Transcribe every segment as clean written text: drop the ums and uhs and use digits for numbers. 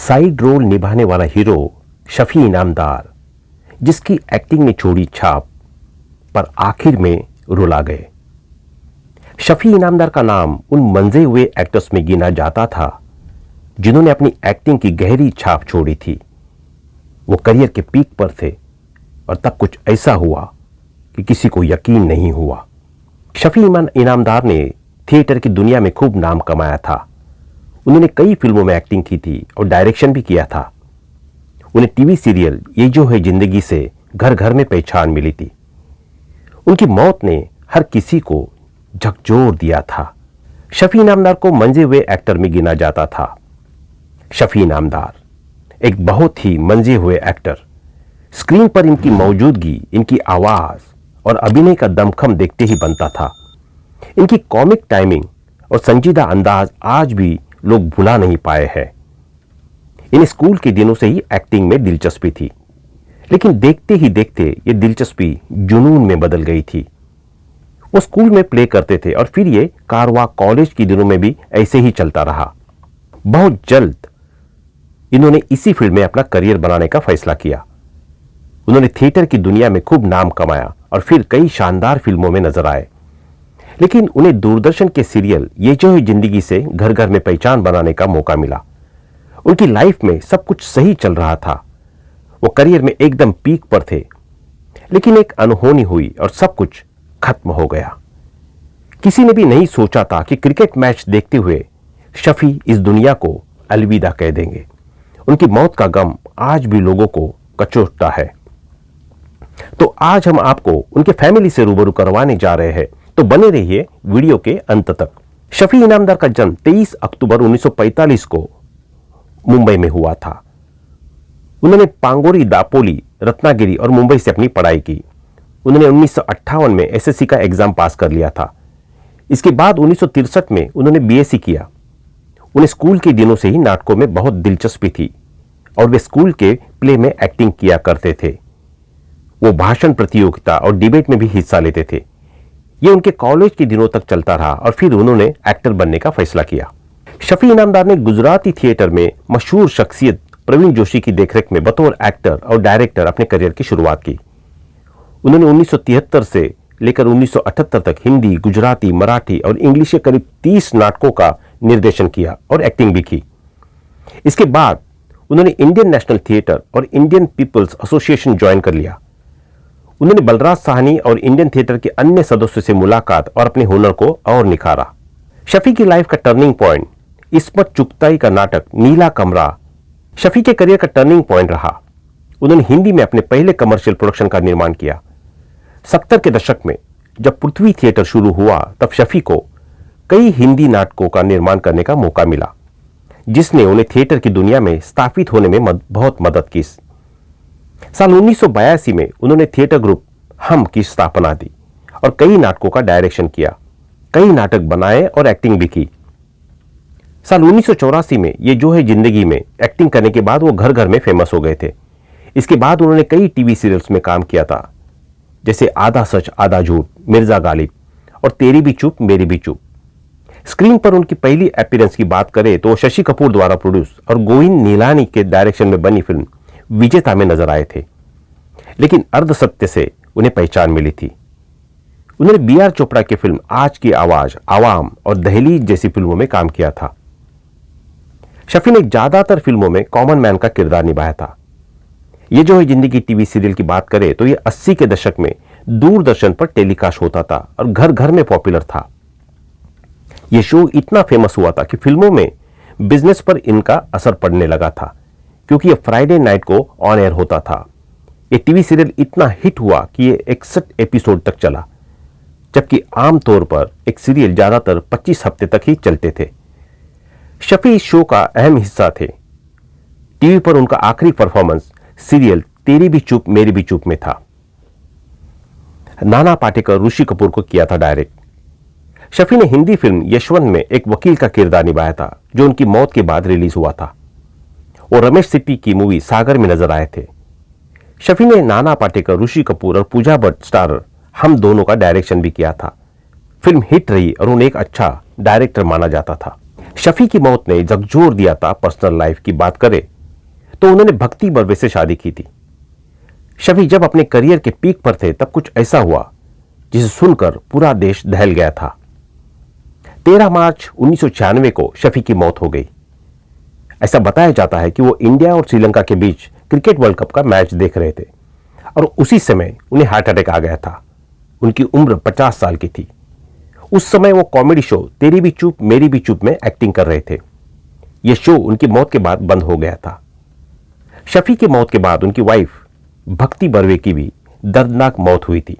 Side role निभाने वाला hero Shafi Inamdar, जिसकी एक्टिंग ने छोड़ी छाप, पर आखिर में रुला गए। शफी इनामदार का नाम उन मंजे हुए एक्टर्स में गिना जाता था जिन्होंने अपनी एक्टिंग की गहरी छाप छोड़ी थी। वो करियर के पीक पर थे और तब कुछ ऐसा हुआ कि किसी को यकीन नहीं हुआ। शफी इनामदार ने थिएटर की दुनिया में खूब नाम कमाया था। उन्होंने कई फिल्मों में एक्टिंग की थी और डायरेक्शन भी किया था। उन्हें टीवी सीरियल ये जो है जिंदगी से घर घर में पहचान मिली थी। उनकी मौत ने हर किसी को झकझोर दिया था। शफी इनामदार को मंजे हुए एक्टर में गिना जाता था। शफी इनामदार एक बहुत ही मंजे हुए एक्टर। स्क्रीन पर इनकी मौजूदगी, इनकी आवाज और अभिनय का दमखम देखते ही बनता था। इनकी कॉमिक टाइमिंग और संजीदा अंदाज आज भी लोग भुला नहीं पाए हैं। इन्हें स्कूल के दिनों से ही एक्टिंग में दिलचस्पी थी, लेकिन देखते ही देखते ये दिलचस्पी जुनून में बदल गई थी। वो स्कूल में प्ले करते थे और फिर ये कारवा कॉलेज के दिनों में भी ऐसे ही चलता रहा। बहुत जल्द इन्होंने इसी फील्ड में अपना करियर बनाने का फैसला किया। उन्होंने थिएटर की दुनिया में खूब नाम कमाया और फिर कई शानदार फिल्मों में नजर आए, लेकिन उन्हें दूरदर्शन के सीरियल ये जो है जिंदगी से घर घर में पहचान बनाने का मौका मिला। उनकी लाइफ में सब कुछ सही चल रहा था। वो करियर में एकदम पीक पर थे, लेकिन एक अनहोनी हुई और सब कुछ खत्म हो गया। किसी ने भी नहीं सोचा था कि क्रिकेट मैच देखते हुए शफी इस दुनिया को अलविदा कह देंगे। उनकी मौत का गम आज भी लोगों को कचोटता है। तो आज हम आपको उनके फैमिली से रूबरू करवाने जा रहे हैं, तो बने रहिए वीडियो के अंत तक। शफी इनामदार का जन्म 23 अक्टूबर 1945 को मुंबई में हुआ था। उन्होंने पांगोरी, दापोली, रत्नागिरी और मुंबई से अपनी पढ़ाई की। उन्होंने 1958 में एसएससी का एग्जाम पास कर लिया था। इसके बाद 1963 में उन्होंने बीएससी किया। उन्हें स्कूल के दिनों से ही नाटकों में बहुत दिलचस्पी थी और वे स्कूल के प्ले में एक्टिंग किया करते थे। वो भाषण प्रतियोगिता और डिबेट में भी हिस्सा लेते थे। ये उनके कॉलेज के दिनों तक चलता रहा और फिर उन्होंने एक्टर बनने का फैसला किया। शफी इनामदार ने गुजराती थिएटर में मशहूर शख्सियत प्रवीण जोशी की देखरेख में बतौर एक्टर और डायरेक्टर अपने करियर की शुरुआत की। उन्होंने 1973 से लेकर 1978 तक हिंदी, गुजराती, मराठी और इंग्लिश के करीब 30 नाटकों का निर्देशन किया और एक्टिंग भी की। इसके बाद उन्होंने इंडियन नेशनल थिएटर और इंडियन पीपल्स एसोसिएशन ज्वाइन कर लिया। उन्होंने बलराज साहनी और इंडियन थिएटर के अन्य सदस्यों से मुलाकात और अपने हुनर को और निखारा। शफी की लाइफ का टर्निंग पॉइंट इस्मत चुगताई का नाटक नीला कमरा शफी के करियर का टर्निंग पॉइंट रहा। उन्होंने हिंदी में अपने पहले कमर्शियल प्रोडक्शन का निर्माण किया। 70 के दशक में जब पृथ्वी थिएटर शुरू हुआ, तब शफी को कई हिंदी नाटकों का निर्माण करने का मौका मिला, जिसने उन्हें थिएटर की दुनिया में स्थापित होने में बहुत मदद की। साल 1982 में उन्होंने थिएटर ग्रुप हम की स्थापना दी और कई नाटकों का डायरेक्शन किया, कई नाटक बनाए और एक्टिंग भी की। साल 1984 में ये जो है जिंदगी में एक्टिंग करने के बाद वो घर घर में फेमस हो गए थे। इसके बाद उन्होंने कई टीवी सीरियल्स में काम किया था, जैसे आधा सच आधा झूठ, मिर्जा गालिब और तेरी भी चुप मेरी भी चुप। स्क्रीन पर उनकी पहली अपीयरेंस की बात करें तो शशि कपूर द्वारा प्रोड्यूस और गोविंद नीलानी के डायरेक्शन में बनी फिल्म विजेता में नजर आए थे, लेकिन अर्धसत्य से उन्हें पहचान मिली थी। उन्होंने बी.आर. चोपड़ा की फिल्म आज की आवाज, आवाम और दहलीज जैसी फिल्मों में काम किया था। शफी ने ज्यादातर फिल्मों में कॉमन मैन का किरदार निभाया था। ये जो है जिंदगी टीवी सीरियल की बात करें तो ये 80 के दशक में दूरदर्शन पर टेलीकास्ट होता था और घर घर में पॉपुलर था। यह शो इतना फेमस हुआ था कि फिल्मों में बिजनेस पर इनका असर पड़ने लगा था, क्योंकि यह फ्राइडे नाइट को ऑन एयर होता था। यह टीवी सीरियल इतना हिट हुआ कि यह 61 एपिसोड तक चला, जबकि आमतौर पर एक सीरियल ज्यादातर 25 हफ्ते तक ही चलते थे। शफी इस शो का अहम हिस्सा थे। टीवी पर उनका आखिरी परफॉर्मेंस सीरियल तेरी भी चुप मेरी भी चुप में था। नाना पाटेकर ऋषि कपूर को किया था डायरेक्ट। शफी ने हिंदी फिल्म यशवंत में एक वकील का किरदार निभाया था, जो उनकी मौत के बाद रिलीज हुआ था। वो रमेश सिप्पी की मूवी सागर में नजर आए थे। शफी ने नाना पाटेकर, ऋषि कपूर और पूजा भट्ट स्टारर हम दोनों का डायरेक्शन भी किया था। फिल्म हिट रही और उन्हें एक अच्छा डायरेक्टर माना जाता था। शफी की मौत ने झकझोर दिया था पर्सनल लाइफ की बात करें तो उन्होंने भक्ति बर्वे से शादी की थी। शफी जब अपने करियर के पीक पर थे तब कुछ ऐसा हुआ जिसे सुनकर पूरा देश दहल गया था। 13 मार्च 1996 को शफी की मौत हो गई। ऐसा बताया जाता है कि वो इंडिया और श्रीलंका के बीच क्रिकेट वर्ल्ड कप का मैच देख रहे थे और उसी समय उन्हें हार्ट अटैक आ गया था। उनकी उम्र 50 साल की थी। उस समय वो कॉमेडी शो तेरी भी चूप मेरी भी चूप में एक्टिंग कर रहे थे। यह शो उनकी मौत के बाद बंद हो गया था। शफी की मौत के बाद उनकी वाइफ भक्ति बर्वे की भी दर्दनाक मौत हुई थी।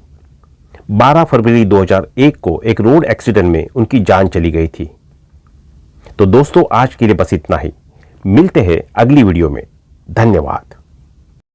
12 फरवरी 2001 को एक रोड एक्सीडेंट में उनकी जान चली गई थी। तो दोस्तों, आज के लिए बस इतना ही। मिलते हैं अगली वीडियो में। धन्यवाद।